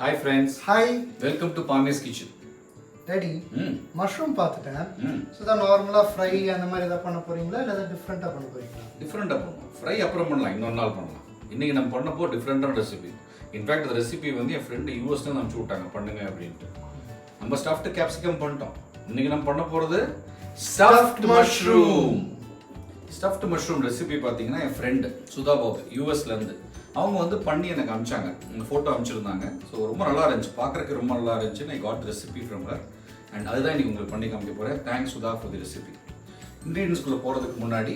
Hi friends. Hi. Welcome to Palmer's Kitchen. Daddy, mushroom பார்த்துட்டேன். So தான் நார்மலா fry அந்த மாதிரி ஏதாவது பண்ண போறீங்களா இல்ல ஏதாவது டிஃபரெண்டா பண்ண போறீங்களா? டிஃபரெண்டா பண்ணுவோம். ஃப்ரை அப்புறம் பண்ணலாம், இன்னொரு நாள் பண்ணலாம். இன்னைக்கு நம்ம பண்ணப்போ டிஃபரெண்டான ரெசிபி. இன்ஃபேக்ட் அந்த ரெசிபி வந்து என் ஃப்ரெண்டு யூஎஸ்ல அனுப்பிச்சு விட்டாங்க பண்ணுங்க அப்படின்ட்டு. நம்ம ஸ்டஃப்டு கேப்சிகம் பண்ணிட்டோம். இன்னைக்கு நம்ம பண்ண போறது stuffed mushroom. Stuffed mushroom recipe பார்த்தீங்கன்னா என் ஃப்ரெண்டு சுதா பாபு யூஎஸ்ல இருந்து அவங்க வந்து பண்ணி எனக்கு அனுப்பிச்சாங்க. இந்த ஃபோட்டோ அனுப்பிச்சிருந்தாங்க. ஸோ ரொம்ப நல்லா இருந்துச்சு, பார்க்குறதுக்கு ரொம்ப நல்லா இருந்துச்சு. I got recipe from her and அதுதான் இன்னைக்கு உங்களுக்கு பண்ணி காமிக்க போகிறேன். Thanks Sudha for the recipe. இன்க்ரீடியன்ஸ்குள்ளே போகிறதுக்கு முன்னாடி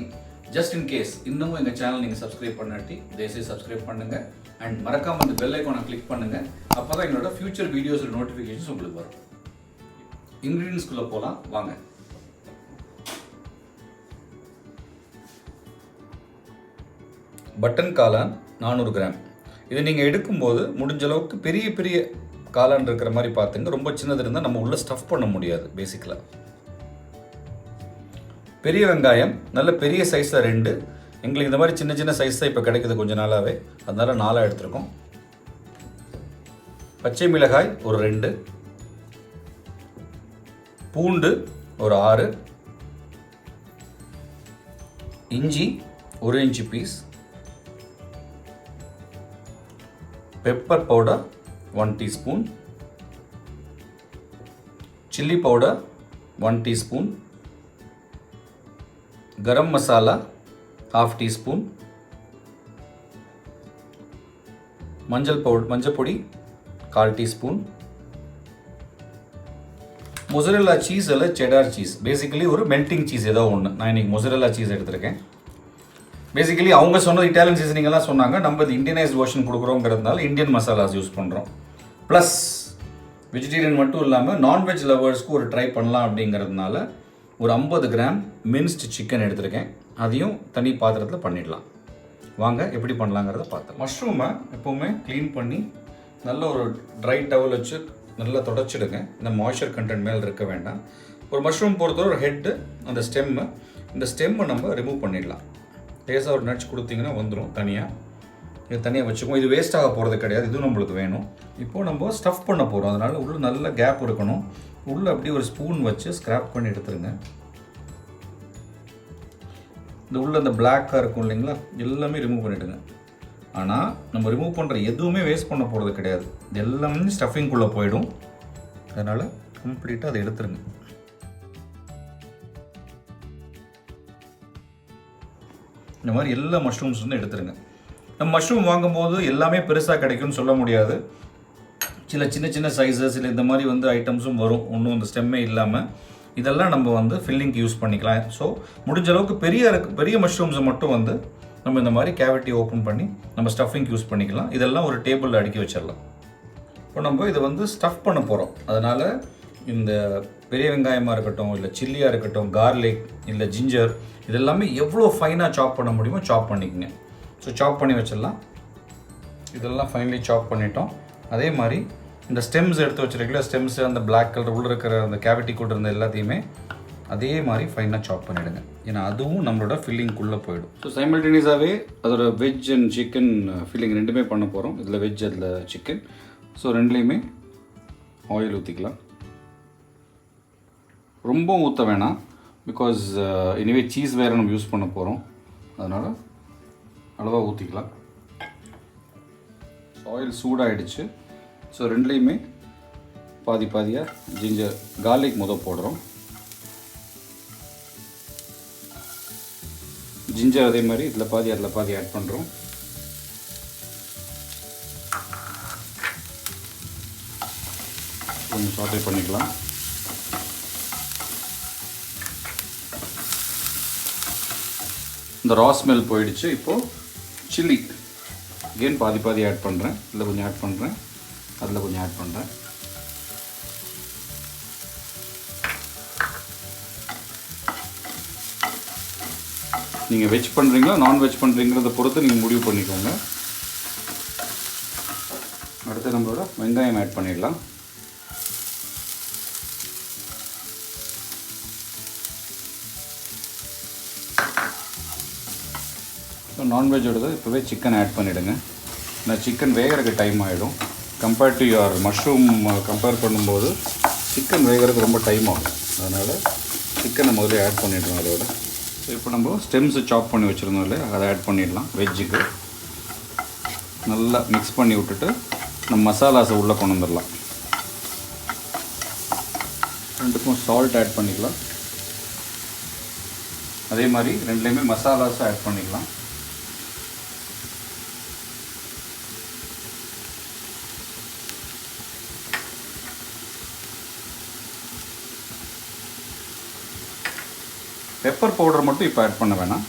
ஜஸ்ட் இன் கேஸ் இன்னமும் எங்கள் சேனல் நீங்கள் சப்ஸ்கிரைப் பண்ணாட்டி தயவுசெய்து சப்ஸ்கிரைப் பண்ணுங்கள் அண்ட் மறக்காமல் அந்த பெல் ஐக்கானை கிளிக் பண்ணுங்கள். அப்போ தான் என்னோட ஃபியூச்சர் வீடியோஸோட நோட்டிஃபிகேஷன்ஸ் உங்களுக்கு வரும். இன்க்ரீடியன்ஸ்குள்ளே போகலாம் வாங்க. பட்டன் காளான் 400 கிராம். இது நீங்கள் எடுக்கும்போது முடிஞ்ச அளவுக்கு பெரிய பெரிய காளான் இருக்கிற மாதிரி பார்த்துங்க. ரொம்ப சின்னது இருந்தால் நம்ம உள்ளே ஸ்டஃப் பண்ண முடியாது பேசிக்கலாக. பெரிய வெங்காயம் நல்ல பெரிய சைஸில் 2. எங்களுக்கு இந்த மாதிரி சின்ன சின்ன சைஸ் தான் இப்போ கிடைக்குது கொஞ்ச நாளாகவே, அதனால 4 எடுத்துருக்கோம். பச்சை மிளகாய் ஒரு 2, பூண்டு ஒரு 6, இஞ்சி 1 inch piece, pepper powder 1 teaspoon, chili powder 1 teaspoon, garam masala ½ teaspoon, மஞ்சள் பொடி 1/4 teaspoon, மொசரெல்லா சீஸ் அல்ல செடார் சீஸ், பேசிக்கலி ஒரு மெல்டிங் சீஸ் ஏதோ ஒன்று. நான் இன்னைக்கு மொசரெல்லா சீஸ் எடுத்திருக்கேன். பேசிக்கலி அவங்க சொன்னது இட்டாலியன் சீசனிங்கெல்லாம் சொன்னாங்க. நம்ம இது இந்தியனைஸ்ட் வெர்ஷன் கொடுக்குறோங்கிறதுனால இந்தியன் மசாலாஸ் யூஸ் பண்ணுறோம். ப்ளஸ் வெஜிடேரியன் மட்டும் இல்லாமல் நான்வெஜ் லவர்ஸ்க்கு ஒரு ட்ரை பண்ணலாம் அப்படிங்கிறதுனால ஒரு 50 கிராம் மின்ஸ்டு சிக்கன் எடுத்திருக்கேன். அதையும் தனி பாத்திரத்தில் பண்ணிடலாம். வாங்க எப்படி பண்ணலாங்கிறத பார்த்தோம். மஷ்ரூமை எப்போவுமே க்ளீன் பண்ணி நல்ல ஒரு ட்ரை டவல் வச்சு நல்லா தொடச்சிடுங்க. இந்த மாய்ஸ்சர் கண்டென்ட் மேலே இருக்க வேண்டாம். ஒரு மஷ்ரூம் பொறுத்தவரை ஒரு ஹெட்டு, அந்த ஸ்டெம்மு, இந்த ஸ்டெம்மை நம்ம ரிமூவ் பண்ணிடலாம். லேசாக ஒரு நட்ஸ் கொடுத்தீங்கன்னா வந்துடும் தனியாக. இது தனியாக வச்சுக்குவோம். இது வேஸ்ட் ஆக போகிறது கிடையாது, இதுவும் நம்மளுக்கு வேணும். இப்போது நம்ம ஸ்டஃப் பண்ண போகிறோம், அதனால் உள்ளே நல்ல கேப் இருக்கணும். உள்ளே அப்படியே ஒரு ஸ்பூன் வச்சு ஸ்க்ராப் பண்ணி எடுத்துருங்க. இந்த உள்ள அந்த பிளாக்காக இருக்கும் இல்லைங்களா, எல்லாமே ரிமூவ் பண்ணிவிடுங்க. ஆனால் நம்ம ரிமூவ் பண்ணுற எதுவுமே வேஸ்ட் பண்ண போகிறது கிடையாது. இது எல்லாமே ஸ்டஃபிங்குள்ளே போயிடும். அதனால் கம்ப்ளீட்டாக அதை எடுத்துருங்க. இந்த மாதிரி எல்லா மஷ்ரூம்ஸ் வந்து எடுத்துருங்க. நம்ம மஷ்ரூம் வாங்கும்போது எல்லாமே பெருசாக கிடைக்கும்னு சொல்ல முடியாது. சில சின்ன சின்ன சைஸஸ் இல்லை இந்த மாதிரி வந்து ஐட்டம்ஸும் வரும், ஒன்றும் இந்த ஸ்டெம்மே இல்லாமல். இதெல்லாம் நம்ம வந்து ஃபில்லிங்க்கு யூஸ் பண்ணிக்கலாம். ஸோ முடிஞ்ச அளவுக்கு பெரிய மஷ்ரூம்ஸை மட்டும் வந்து நம்ம இந்த மாதிரி கேவிட்டி ஓப்பன் பண்ணி நம்ம ஸ்டஃபிங் யூஸ் பண்ணிக்கலாம். இதெல்லாம் ஒரு டேபிளில் அடுக்கி வச்சிடலாம். இப்போ நம்ம இதை வந்து ஸ்டஃப் பண்ண போகிறோம். அதனால் இந்த பெரிய வெங்காயமாக இருக்கட்டும், இல்லை சில்லியாக இருக்கட்டும், கார்லிக் இல்லை ஜிஞ்சர், இதெல்லாமே எவ்வளோ ஃபைனாக சாப் பண்ண முடியுமோ சாப் பண்ணிக்கங்க. ஸோ சாப் பண்ணி வச்சிடலாம். இதெல்லாம் ஃபைனலி சாப் பண்ணிட்டோம். அதே மாதிரி இந்த ஸ்டெம்ஸ் எடுத்து வச்சுருக்கல, ஸ்டெம்ஸு அந்த பிளாக் கலர் உள்ளே இருக்கிற அந்த கேவிட்டி கூட இருந்த எல்லாத்தையுமே அதே மாதிரி ஃபைனாக சாப் பண்ணிவிடுங்க. ஏன்னா அதுவும் நம்மளோட ஃபில்லிங்குள்ளே போயிடும். ஸோ சைமல்டேனியஸாகவே அதோட வெஜ் அண்ட் சிக்கன் ஃபில்லிங் ரெண்டுமே பண்ண போகிறோம். இதில் வெஜ், அதில் சிக்கன். ஸோ ரெண்டுலேயுமே ஆயில் ஊற்றிக்கலாம். ரொம்ப ஊற்ற வேணாம், பிகாஸ் எனிவே சீஸ் வேறு நம்ம யூஸ் பண்ண போகிறோம். அதனால் அளவாக ஊற்றிக்கலாம். ஆயில் சூடாகிடுச்சு. ஸோ ரெண்டுலேயுமே பாதி பாதியாக ஜிஞ்சர், கார்லிக் போடுறோம். ஜிஞ்சர் அதே மாதிரி இதில் பாதி அதில் பாதி ஆட் பண்ணுறோம். கொஞ்சம் சாட்டே பண்ணிக்கலாம். இந்த ரா ஸ்மெல் போயிடுச்சு. இப்போது சில்லி அகெயின் பாதி பாதி ஆட் பண்ணுறேன். இதில் கொஞ்சம் ஆட் பண்ணுறேன், அதில் கொஞ்சம் ஆட் பண்ணுறேன். நீங்கள் வெஜ் பண்ணுறீங்களா நான்வெஜ் பண்ணுறீங்கிறத பொறுத்து நீங்கள் முடிவு பண்ணிக்கோங்க. அடுத்து நம்மளோட வெங்காயம் ஆட் பண்ணிடலாம். ஸோ நான்வெஜ்ஜோடது இப்போவே சிக்கன் ஆட் பண்ணிவிடுங்க. நான் சிக்கன் வேகிறதுக்கு டைம் ஆகிடும். Compared to your mushroom compare பண்ணும்போது சிக்கன் வேகிறதுக்கு ரொம்ப டைம் ஆகும். அதனால் சிக்கனை முதல்ல ஆட் பண்ணிடலாம் அதோட. ஸோ இப்போ நம்ம ஸ்டெம்ஸு சாப் பண்ணி வச்சுருந்தோம் இல்லையா, அதை ஆட் பண்ணிடலாம். வெஜ்ஜுக்கு நல்லா மிக்ஸ் பண்ணி விட்டுட்டு நம்ம மசாலாஸை உள்ளே கொண்டு வந்துடலாம். ரெண்டுக்கும் சால்ட் ஆட் பண்ணிக்கலாம். அதே மாதிரி ரெண்டுலேயுமே மசாலாஸை ஆட் பண்ணிக்கலாம். பெப்பர் பவுடர் மட்டும் இப்போ ஆட் பண்ண வேணாம்.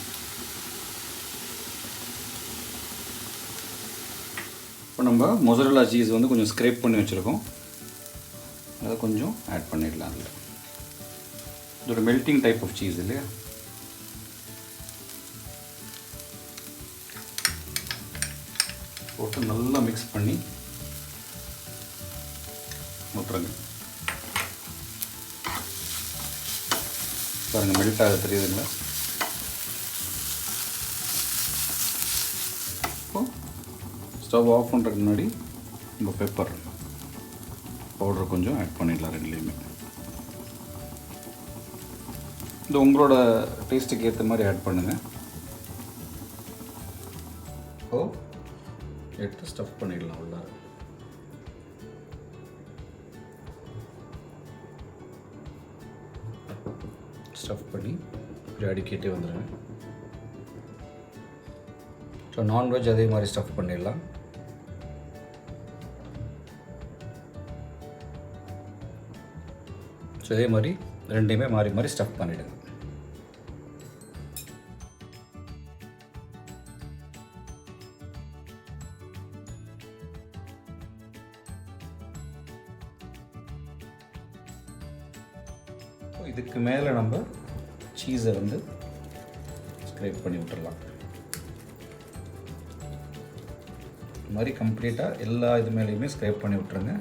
இப்போ நம்ம மொசரல்லா சீஸ் வந்து கொஞ்சம் ஸ்க்ரேப் பண்ணி வச்சுருக்கோம், அதை கொஞ்சம் ஆட் பண்ணிடலாம். அதில் இது ஒரு மெல்ட்டிங் டைப் ஆஃப் சீஸ் இல்லையா. போட்டு நல்லா மிக்ஸ் பண்ணி விட்டுருங்க. பாருங்கள் மெல்ட் ஆக தெரியுதுங்களா. இப்போது ஸ்டவ் ஆஃப் பண்ணுறதுக்கு முன்னாடி நம்ம பெப்பர் பவுடர் கொஞ்சம் ஆட் பண்ணிடலாம் ரெண்டுலேயுமே. இது உங்களோட டேஸ்ட்டுக்கு ஏற்ற மாதிரி ஆட் பண்ணுங்கள். இப்போது எடுத்து ஸ்டஃப் பண்ணிடலாம் உள்ள. ஸ்டஃப் பண்ணி இப்படி அடிக்கிட்டே வந்துடுங்க. ஸோ நான்வெஜ் அதே மாதிரி ஸ்டஃப் பண்ணிடலாம். ஸோ இதே மாதிரி ரெண்டையுமே மாறி மாறி ஸ்டஃப் பண்ணிவிடுங்க. இதுக்கு மேலே நம்ம சீஸை வந்து ஸ்க்ரேப் பண்ணி விட்டுடலாம். இது மாதிரி கம்ப்ளீட்டாக எல்லா இது மேலேயுமே ஸ்க்ரேப் பண்ணி விட்டுருங்க.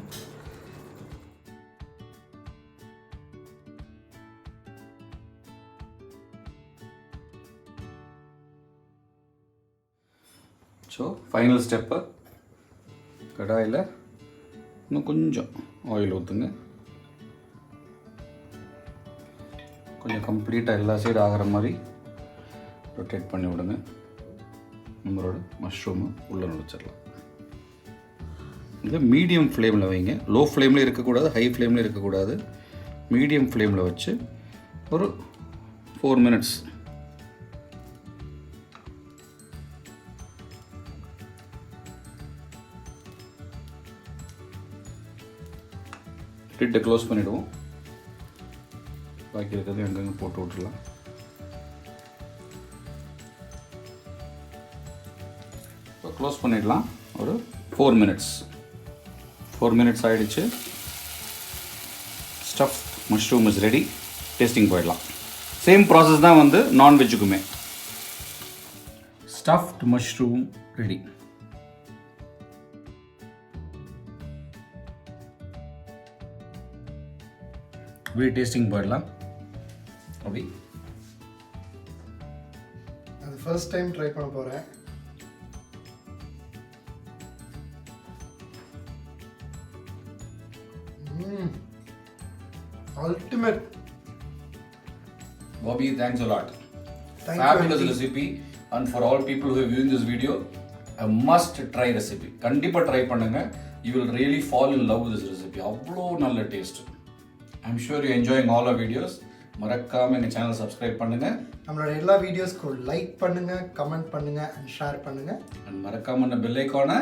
ஸோ ஃபைனல் ஸ்டெப்பு, கடாயில் இன்னும் கொஞ்சம் ஆயில் ஊற்றுங்க. கொஞ்சம் கம்ப்ளீட்டாக எல்லா சைடு ஆகிற மாதிரி ரொட்டேட் பண்ணி விடுங்க. நம்மளோட மஷ்ரூமை உள்ளே நுழைச்சிடலாம். இது மீடியம் ஃப்ளேமில் வைங்க. லோ ஃப்ளேமில் இருக்கக்கூடாது, ஹை ஃப்ளேமில் இருக்கக்கூடாது. மீடியம் ஃப்ளேமில் வச்சு ஒரு 4 minutes. லிட்டை க்ளோஸ் பண்ணிவிடுவோம். பாக்கி இருக்கிறது எங்கெங்கே போட்டு விட்டுடலாம். இப்போ க்ளோஸ் பண்ணிடலாம். ஒரு 4 minutes. 4 minutes ஆகிடுச்சு. Stuff mushroom is ready. Tasting போயிடலாம். சேம் ப்ராசஸ் தான் வந்து நான்வெஜ்ஜுக்குமே. Stuffed mushroom ready. அப்படியே டேஸ்டிங் போயிடலாம். அப்படி அது ஃபர்ஸ்ட் டைம் ட்ரை பண்ண போகிறேன். Ultimate. Bobby, thanks a lot. Thank Fabulous you. recipe, and for all people who are viewing this video, a must try recipe. கண்டிப்பா ட்ரை பண்ணுங்க. You will really fall in love with this recipe. அவ்வளோ நல்ல taste. I'm sure you're enjoying all our videos. மறக்காம எங்க channel subscribe பண்ணுங்க. நம்மளோட எல்லா வீடியோஸ்க்கும் like பண்ணுங்க, கமெண்ட் பண்ணுங்க and ஷேர் பண்ணுங்க. and மறக்காம அந்த பெல் ஐகானை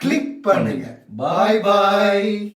கிளிக் பண்ணுங்க. Bye bye.